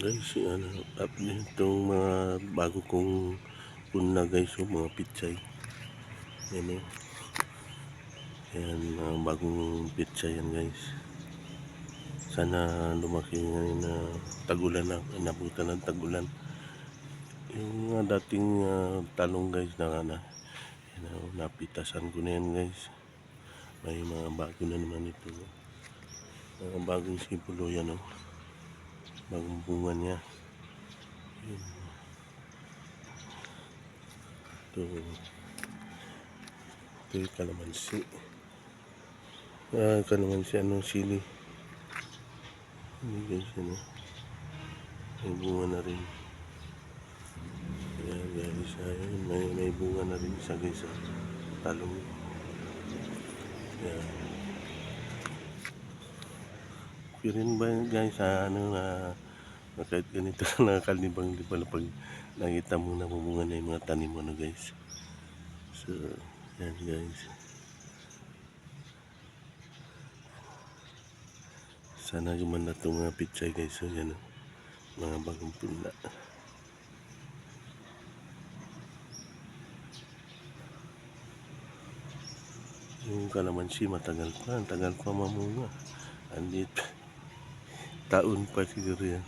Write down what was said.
Guys, up itong mga bago kong punla guys, yung mga pitsay. Yan o. Yan, mga bagong pitsay yan guys. Sana lumaki ngayon na tagulan na, inabutan ng tagulan. Yung dating talong guys napitasan ko na yan guys. May mga bago na naman ito. Mga bagong sipulo yan o. Bagong bunga niya. Ito yung kalamansi. Kalamansi, sili. Hindi guys, may bunga na rin. Ayan guys, may bunga na rin isa guys, talong. Ayan. Pero rin ba guys, kahit ganito nakakalibang di pala pag nakita mo na bumunga na yung mga tanim mo na guys. So, yan guys. Sana gumanda itong mga pitsay guys. So, yan mga bagong punla. Yung kalamansi matagal pa mamunga. Andit taon pa siguro yan.